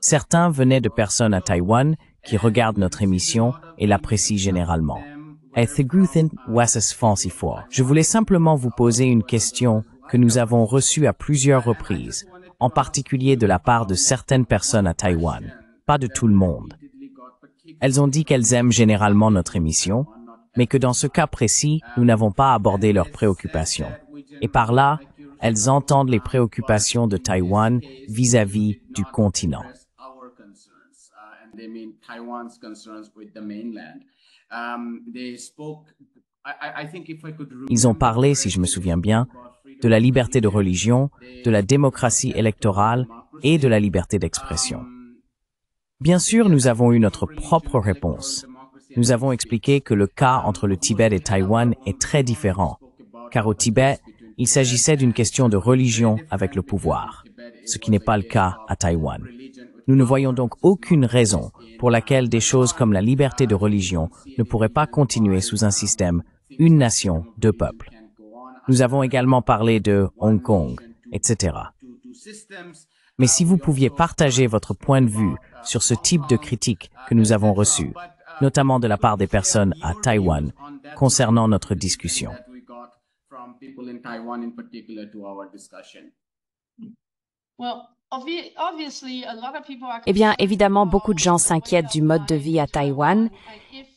Certains venaient de personnes à Taïwan qui regardent notre émission et l'apprécient généralement. Je voulais simplement vous poser une question que nous avons reçue à plusieurs reprises, en particulier de la part de certaines personnes à Taïwan, pas de tout le monde. Elles ont dit qu'elles aiment généralement notre émission, mais que dans ce cas précis, nous n'avons pas abordé leurs préoccupations. Et par là, elles entendent les préoccupations de Taïwan vis-à-vis du continent. Ils ont parlé, si je me souviens bien, de la liberté de religion, de la démocratie électorale et de la liberté d'expression. Bien sûr, nous avons eu notre propre réponse. Nous avons expliqué que le cas entre le Tibet et Taïwan est très différent, car au Tibet, il s'agissait d'une question de religion avec le pouvoir, ce qui n'est pas le cas à Taïwan. Nous ne voyons donc aucune raison pour laquelle des choses comme la liberté de religion ne pourraient pas continuer sous un système une nation, deux peuples. Nous avons également parlé de Hong Kong, etc. Mais si vous pouviez partager votre point de vue sur ce type de critique que nous avons reçu, notamment de la part des personnes à Taïwan, concernant notre discussion. Eh bien, évidemment, beaucoup de gens s'inquiètent du mode de vie à Taïwan.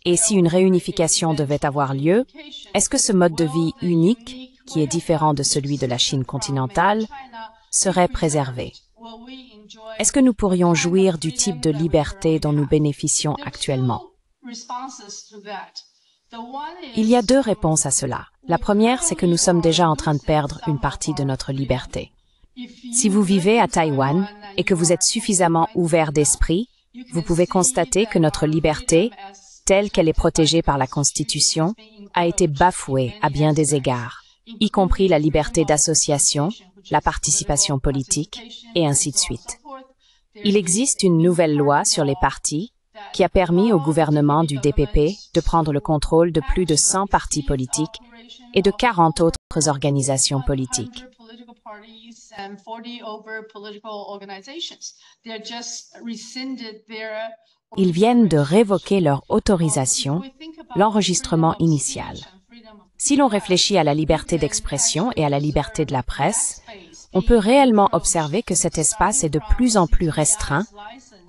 Et si une réunification devait avoir lieu, est-ce que ce mode de vie unique, qui est différent de celui de la Chine continentale, serait préservé? Est-ce que nous pourrions jouir du type de liberté dont nous bénéficions actuellement? Il y a deux réponses à cela. La première, c'est que nous sommes déjà en train de perdre une partie de notre liberté. Si vous vivez à Taïwan et que vous êtes suffisamment ouvert d'esprit, vous pouvez constater que notre liberté, telle qu'elle est protégée par la Constitution, a été bafouée à bien des égards, y compris la liberté d'association, la participation politique, et ainsi de suite. Il existe une nouvelle loi sur les partis qui a permis au gouvernement du DPP de prendre le contrôle de plus de 100 partis politiques et de 40 autres organisations politiques. Ils viennent de révoquer leur autorisation, l'enregistrement initial. Si l'on réfléchit à la liberté d'expression et à la liberté de la presse, on peut réellement observer que cet espace est de plus en plus restreint,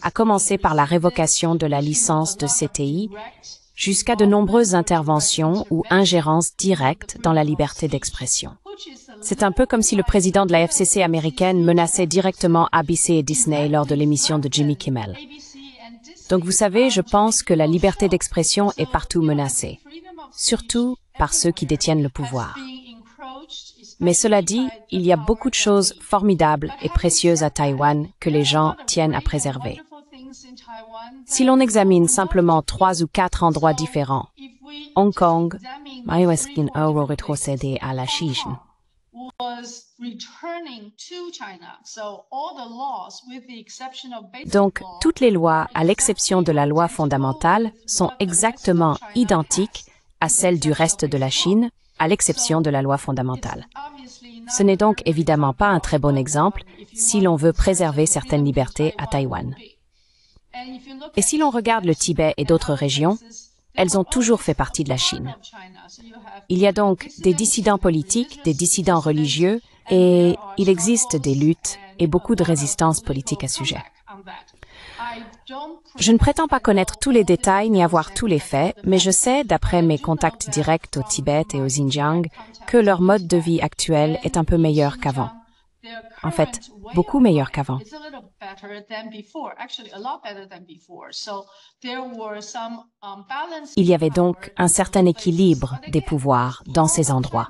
à commencer par la révocation de la licence de CTI, jusqu'à de nombreuses interventions ou ingérences directes dans la liberté d'expression. C'est un peu comme si le président de la FCC américaine menaçait directement ABC et Disney lors de l'émission de Jimmy Kimmel. Donc vous savez, je pense que la liberté d'expression est partout menacée, surtout par ceux qui détiennent le pouvoir. Mais cela dit, il y a beaucoup de choses formidables et précieuses à Taïwan que les gens tiennent à préserver. Si l'on examine simplement 3 ou 4 endroits différents, Hong Kong, Maïweskin Euro rétrocédé à la Chine. Donc, toutes les lois, à l'exception de la loi fondamentale, sont exactement identiques à celles du reste de la Chine, à l'exception de la loi fondamentale. Ce n'est donc évidemment pas un très bon exemple si l'on veut préserver certaines libertés à Taïwan. Et si l'on regarde le Tibet et d'autres régions, elles ont toujours fait partie de la Chine. Il y a donc des dissidents politiques, des dissidents religieux, et il existe des luttes et beaucoup de résistance politique à ce sujet. Je ne prétends pas connaître tous les détails ni avoir tous les faits, mais je sais, d'après mes contacts directs au Tibet et au Xinjiang, que leur mode de vie actuel est un peu meilleur qu'avant. En fait, beaucoup meilleur qu'avant. Il y avait donc un certain équilibre des pouvoirs dans ces endroits.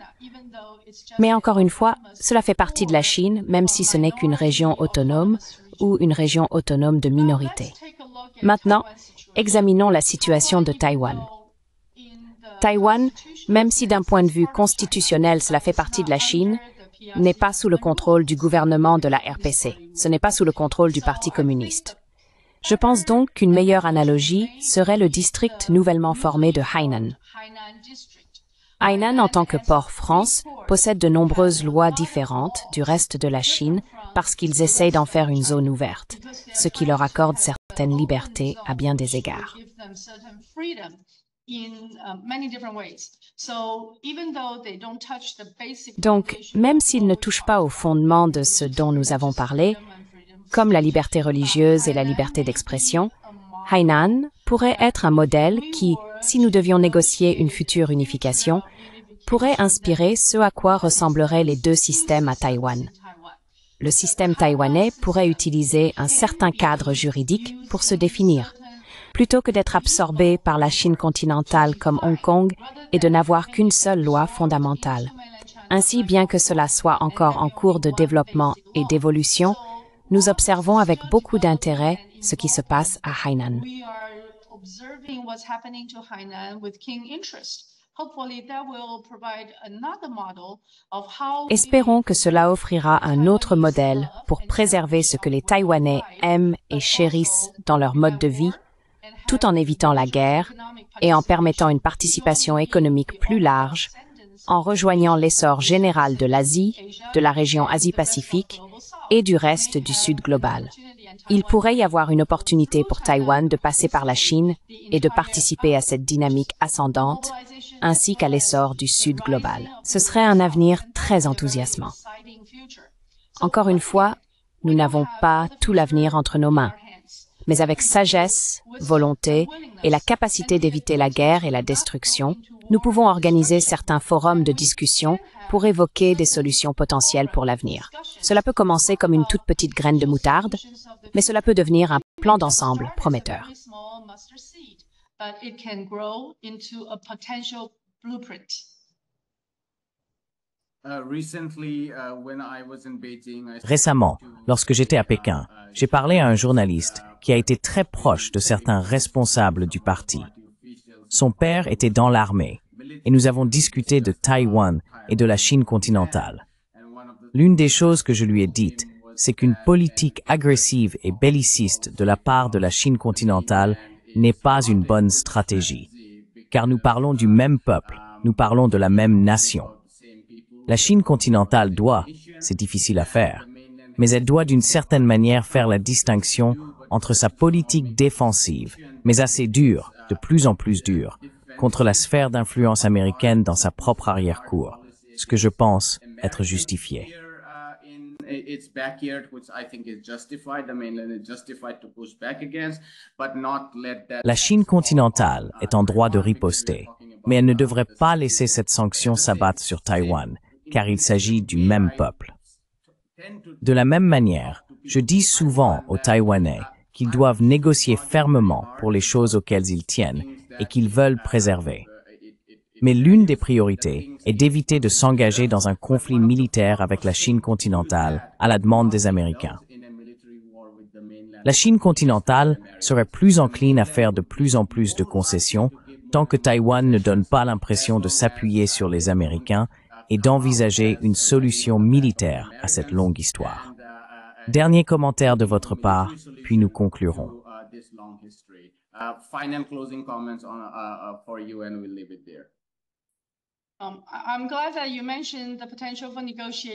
Mais encore une fois, cela fait partie de la Chine, même si ce n'est qu'une région autonome ou une région autonome de minorité. Maintenant, examinons la situation de Taïwan. Taïwan, même si d'un point de vue constitutionnel cela fait partie de la Chine, n'est pas sous le contrôle du gouvernement de la RPC. Ce n'est pas sous le contrôle du Parti communiste. Je pense donc qu'une meilleure analogie serait le district nouvellement formé de Hainan. Hainan, en tant que port France, possède de nombreuses lois différentes du reste de la Chine parce qu'ils essayent d'en faire une zone ouverte, ce qui leur accorde certaines libertés à bien des égards. Donc, même s'ils ne touchent pas au fondement de ce dont nous avons parlé, comme la liberté religieuse et la liberté d'expression, Hainan pourrait être un modèle qui, si nous devions négocier une future unification, pourrait inspirer ce à quoi ressembleraient les deux systèmes à Taïwan. Le système taïwanais pourrait utiliser un certain cadre juridique pour se définir. plutôt que d'être absorbé par la Chine continentale comme Hong Kong et de n'avoir qu'une seule loi fondamentale. Ainsi, bien que cela soit encore en cours de développement et d'évolution, nous observons avec beaucoup d'intérêt ce qui se passe à Hainan. Espérons que cela offrira un autre modèle pour préserver ce que les Taïwanais aiment et chérissent dans leur mode de vie, tout en évitant la guerre et en permettant une participation économique plus large, en rejoignant l'essor général de l'Asie, de la région Asie-Pacifique et du reste du Sud global. Il pourrait y avoir une opportunité pour Taïwan de passer par la Chine et de participer à cette dynamique ascendante, ainsi qu'à l'essor du Sud global. Ce serait un avenir très enthousiasmant. Encore une fois, nous n'avons pas tout l'avenir entre nos mains. Mais avec sagesse, volonté et la capacité d'éviter la guerre et la destruction, nous pouvons organiser certains forums de discussion pour évoquer des solutions potentielles pour l'avenir. Cela peut commencer comme une toute petite graine de moutarde, mais cela peut devenir un plan d'ensemble prometteur. Récemment, lorsque j'étais à Pékin, j'ai parlé à un journaliste qui a été très proche de certains responsables du parti. Son père était dans l'armée et nous avons discuté de Taïwan et de la Chine continentale. L'une des choses que je lui ai dites, c'est qu'une politique agressive et belliciste de la part de la Chine continentale n'est pas une bonne stratégie, car nous parlons du même peuple, nous parlons de la même nation. La Chine continentale doit, c'est difficile à faire, mais elle doit d'une certaine manière faire la distinction entre sa politique défensive, mais assez dure, de plus en plus dure, contre la sphère d'influence américaine dans sa propre arrière-cour, ce que je pense être justifié. La Chine continentale est en droit de riposter, mais elle ne devrait pas laisser cette sanction s'abattre sur Taïwan, car il s'agit du même peuple. De la même manière, je dis souvent aux Taïwanais qu'ils doivent négocier fermement pour les choses auxquelles ils tiennent et qu'ils veulent préserver. Mais l'une des priorités est d'éviter de s'engager dans un conflit militaire avec la Chine continentale à la demande des Américains. La Chine continentale serait plus encline à faire de plus en plus de concessions tant que Taïwan ne donne pas l'impression de s'appuyer sur les Américains et d'envisager une solution militaire à cette longue histoire. Dernier commentaire de votre part, puis nous conclurons.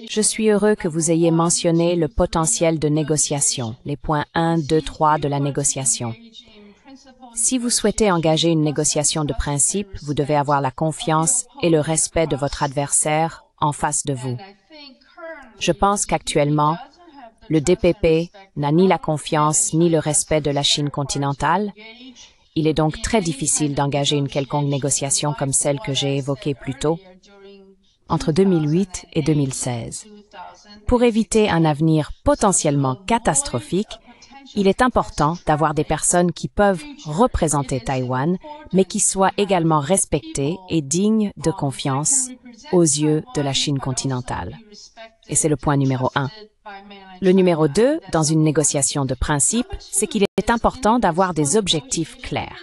Je suis heureux que vous ayez mentionné le potentiel de négociation, les points 1, 2, 3 de la négociation. Si vous souhaitez engager une négociation de principe, vous devez avoir la confiance et le respect de votre adversaire en face de vous. Je pense qu'actuellement, le DPP n'a ni la confiance ni le respect de la Chine continentale. Il est donc très difficile d'engager une quelconque négociation comme celle que j'ai évoquée plus tôt, entre 2008 et 2016. Pour éviter un avenir potentiellement catastrophique, il est important d'avoir des personnes qui peuvent représenter Taïwan, mais qui soient également respectées et dignes de confiance aux yeux de la Chine continentale. Et c'est le point numéro 1. Le numéro 2, dans une négociation de principe, c'est qu'il est important d'avoir des objectifs clairs.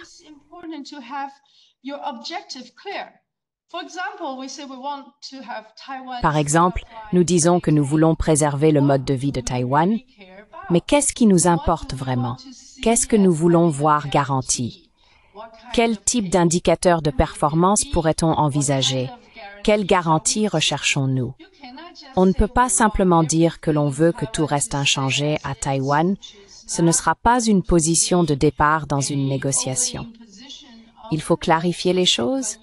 Par exemple, nous disons que nous voulons préserver le mode de vie de Taïwan, mais qu'est-ce qui nous importe vraiment? Qu'est-ce que nous voulons voir garanti? Quel type d'indicateur de performance pourrait-on envisager? Quelle garantie recherchons-nous? On ne peut pas simplement dire que l'on veut que tout reste inchangé à Taïwan. Ce ne sera pas une position de départ dans une négociation. Il faut clarifier les choses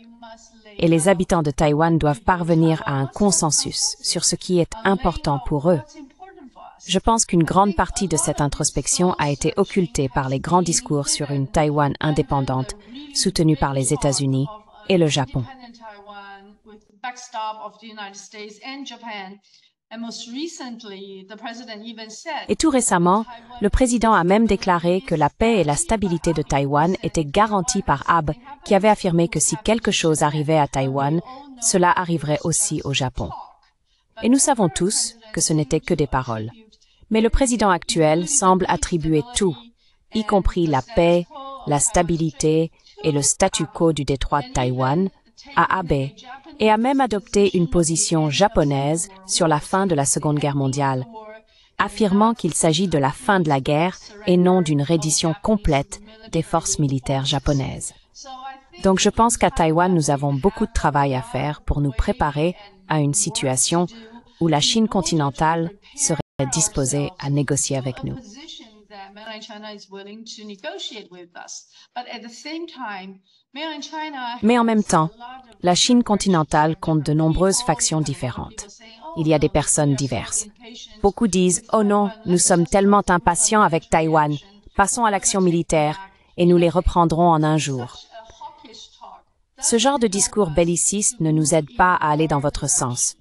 et les habitants de Taïwan doivent parvenir à un consensus sur ce qui est important pour eux. Je pense qu'une grande partie de cette introspection a été occultée par les grands discours sur une Taïwan indépendante soutenue par les États-Unis et le Japon. Et tout récemment, le président a même déclaré que la paix et la stabilité de Taïwan étaient garanties par Abe, qui avait affirmé que si quelque chose arrivait à Taïwan, cela arriverait aussi au Japon. Et nous savons tous que ce n'était que des paroles. Mais le président actuel semble attribuer tout, y compris la paix, la stabilité et le statu quo du détroit de Taïwan, à Abe, et a même adopté une position japonaise sur la fin de la Seconde Guerre mondiale, affirmant qu'il s'agit de la fin de la guerre et non d'une reddition complète des forces militaires japonaises. Donc je pense qu'à Taïwan, nous avons beaucoup de travail à faire pour nous préparer à une situation où la Chine continentale serait disposée à négocier avec nous. Mais en même temps, la Chine continentale compte de nombreuses factions différentes. Il y a des personnes diverses. Beaucoup disent « Oh non, nous sommes tellement impatients avec Taïwan, passons à l'action militaire et nous les reprendrons en un jour. » Ce genre de discours belliciste ne nous aide pas à aller dans votre sens,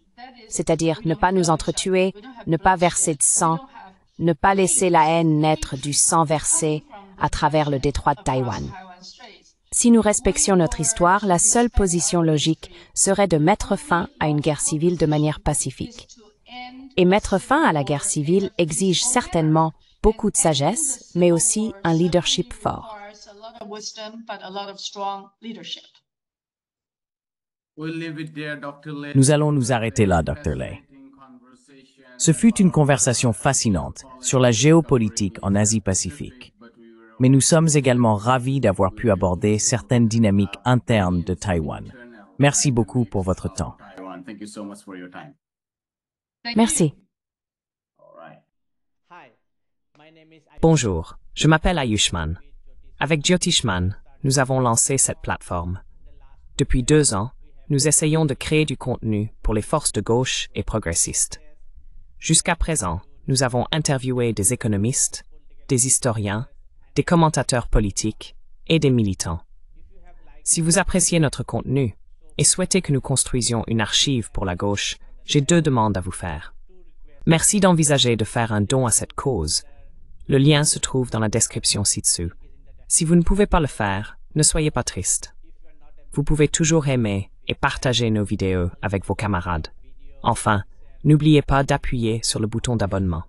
c'est-à-dire ne pas nous entretuer, ne pas verser de sang, ne pas laisser la haine naître du sang versé à travers le détroit de Taïwan. Si nous respections notre histoire, la seule position logique serait de mettre fin à une guerre civile de manière pacifique. Et mettre fin à la guerre civile exige certainement beaucoup de sagesse, mais aussi un leadership fort. Nous allons nous arrêter là, Dr. Lay. Ce fut une conversation fascinante sur la géopolitique en Asie-Pacifique. Mais nous sommes également ravis d'avoir pu aborder certaines dynamiques internes de Taïwan. Merci beaucoup pour votre temps. Merci. Bonjour, je m'appelle Ayushman. Avec Jyotishman, nous avons lancé cette plateforme. Depuis 2 ans, nous essayons de créer du contenu pour les forces de gauche et progressistes. Jusqu'à présent, nous avons interviewé des économistes, des historiens, des commentateurs politiques et des militants. Si vous appréciez notre contenu et souhaitez que nous construisions une archive pour la gauche, j'ai 2 demandes à vous faire. Merci d'envisager de faire un don à cette cause. Le lien se trouve dans la description ci-dessous. Si vous ne pouvez pas le faire, ne soyez pas triste. Vous pouvez toujours aimer et partager nos vidéos avec vos camarades. Enfin, n'oubliez pas d'appuyer sur le bouton d'abonnement.